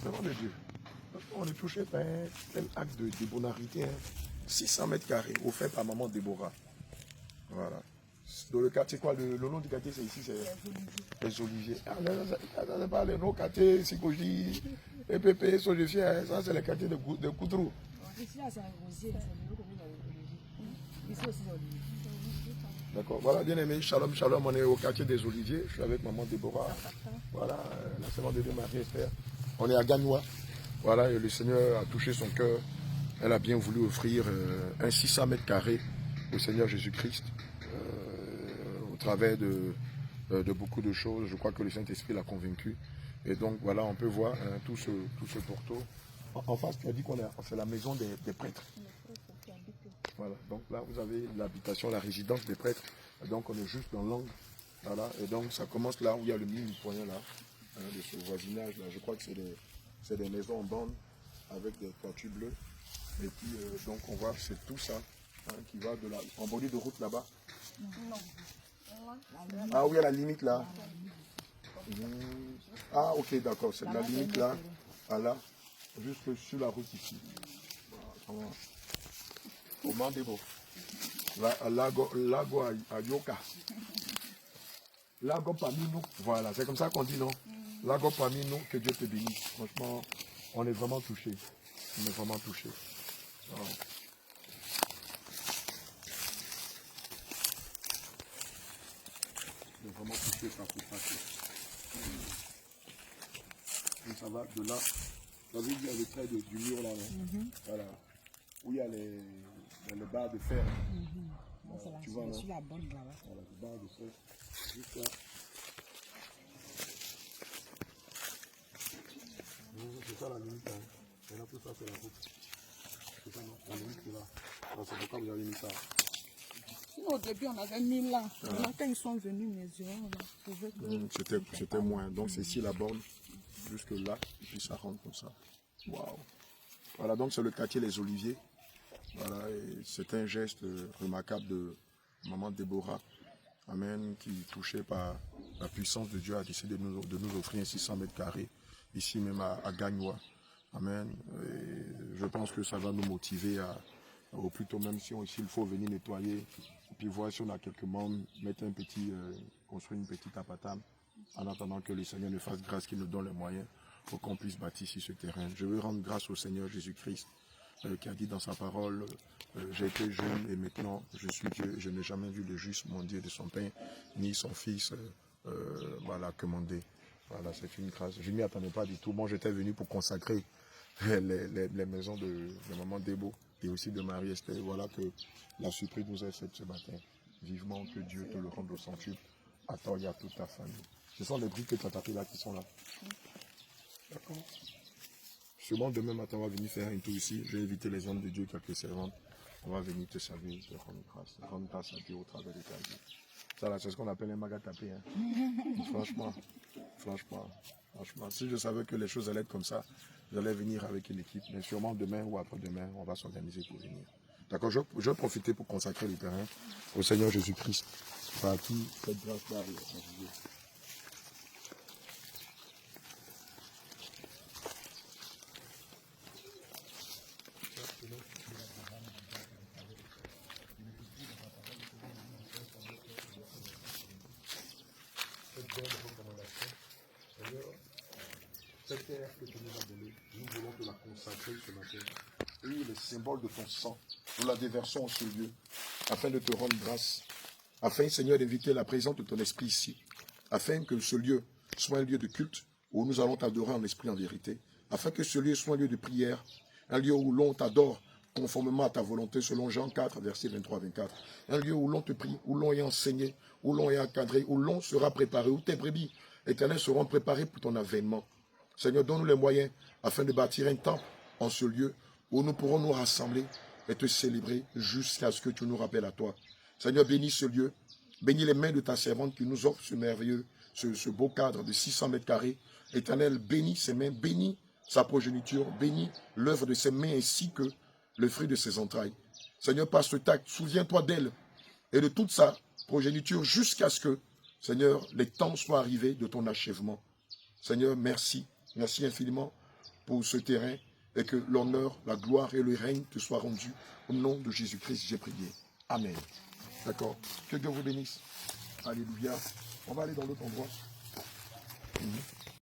Devant de Dieu. On est touché par un tel acte de débonarité. 600 mètres carrés, offert par maman Déborah. Voilà. Dans le quartier, quoi, le nom du quartier, c'est ici, c'est les Oliviers. Ah, non, pas les noms quartiers, Sikoji, EPP, Sojefia, ça c'est les quartiers de Koutrou. Ici, c'est un rosier, c'est le commune d'Olivier. Ici aussi, c'est Olivier. D'accord. Voilà, bien aimé, shalom, shalom, on est au quartier des Oliviers. Je suis avec maman Déborah. Voilà, la sœur de Dieu Marie-Esther. On est à Gagnois. Voilà, et le Seigneur a touché son cœur. Elle a bien voulu offrir un 600 mètres carrés au Seigneur Jésus-Christ. Au travers de beaucoup de choses. Je crois que le Saint-Esprit l'a convaincu. Et donc, voilà, on peut voir tout ce porto. En face, tu as dit qu'on est, c'est la maison des prêtres. Voilà, donc là, vous avez l'habitation, la résidence des prêtres. Et donc, on est juste dans l'angle. Voilà, et donc, ça commence là où il y a le mini-poignet là, de ce voisinage là. Je crois que c'est des maisons en bande avec des toitures bleues. Et puis, donc, on voit, c'est tout ça qui va de là, en bordure de route là-bas. Non. Ah oui, à la limite là. Ah, ok, d'accord, c'est de la limite là, à là, juste sur la route ici. Au Mandebo. Lago à Yoka. Lago parmi nous. Voilà, c'est comme ça qu'on dit, non? Lago parmi nous, que Dieu te bénisse. Franchement, on est vraiment touchés. On est vraiment touchés. Wow. On est vraiment touchés par tout ça. Et ça va de là. Vous avez vu, il y a le trait du mur là, non? Voilà. Où il y a les barres de fer. Voilà, tu vois, non? Sur la bonne là-bas. Voilà, les barres de fer. Juste là. C'est ça la limite. Et là, tout ça, c'est la route. C'est ça, non? La limite, c'est là. Alors, c'est pourquoi vous avez mis ça. Sinon, au début, on avait mis là. Là, quand ils sont venus mesurer, on a trouvé que... C'était moins. Donc, c'est ici la borne. Jusque là. Et puis, ça rentre comme ça. Waouh. Voilà, donc, c'est le quartier Les Oliviers. Voilà, et c'est un geste remarquable de maman Déborah. Amen, qui, touchée par la puissance de Dieu, a décidé de nous offrir un 600 mètres carrés, ici même à Gagnois. Amen. Et je pense que ça va nous motiver au plus tôt, même si s'il faut venir nettoyer, et puis voir si on a quelques membres, mettre construire une petite apatame, en attendant que le Seigneur nous fasse grâce, qu'il nous donne les moyens pour qu'on puisse bâtir sur ce terrain. Je veux rendre grâce au Seigneur Jésus-Christ, qui a dit dans sa parole, j'ai été jeune et maintenant je suis Dieu, je n'ai jamais vu le juste mendier de son pain, ni son fils voilà, commander. Voilà, c'est une grâce. Je ne m'y attendais pas du tout. Moi, j'étais venu pour consacrer les maisons de maman Débo et aussi de Marie-Esther. Voilà que la surprise nous est faite ce matin. Vivement que Dieu te le rende au centuple. À toi et à toute ta famille. Ce sont les briques que tu as tapées là qui sont là. D'accord. Sûrement demain matin, on va venir faire un tour ici. Je vais inviter les hommes de Dieu, quelques servantes. On va venir te servir, te rendre grâce à Dieu au travers de ta vie. Ça là, c'est ce qu'on appelle un magatapé. Franchement, si je savais que les choses allaient être comme ça, j'allais venir avec une équipe. Mais sûrement demain ou après-demain, on va s'organiser pour venir. D'accord, je vais profiter pour consacrer le terrain au Seigneur Jésus-Christ. Par qui cette grâce-là est arrivée. Cette terre que tu nous as donnée, nous voulons te la consacrer ce matin. Et le symbole de ton sang, nous la déversons en ce lieu, afin de te rendre grâce, afin, Seigneur, d'éviter la présence de ton esprit ici, afin que ce lieu soit un lieu de culte, où nous allons t'adorer en esprit, en vérité, afin que ce lieu soit un lieu de prière, un lieu où l'on t'adore conformément à ta volonté, selon Jean 4, versets 23-24. Un lieu où l'on te prie, où l'on est enseigné, où l'on est encadré, où l'on sera préparé, où tes brebis éternelles seront préparées pour ton avènement. Seigneur, donne-nous les moyens afin de bâtir un temple en ce lieu où nous pourrons nous rassembler et te célébrer jusqu'à ce que tu nous rappelles à toi. Seigneur, bénis ce lieu, bénis les mains de ta servante qui nous offre ce merveilleux, ce beau cadre de 600 mètres carrés. Éternel, bénis ses mains, bénis sa progéniture, bénis l'œuvre de ses mains ainsi que le fruit de ses entrailles. Seigneur, par ce acte, souviens-toi d'elle et de toute sa progéniture jusqu'à ce que, Seigneur, les temps soient arrivés de ton achèvement. Seigneur, merci. Merci infiniment pour ce terrain et que l'honneur, la gloire et le règne te soient rendus. Au nom de Jésus-Christ, j'ai prié. Amen. D'accord? Que Dieu vous bénisse. Alléluia. On va aller dans l'autre endroit.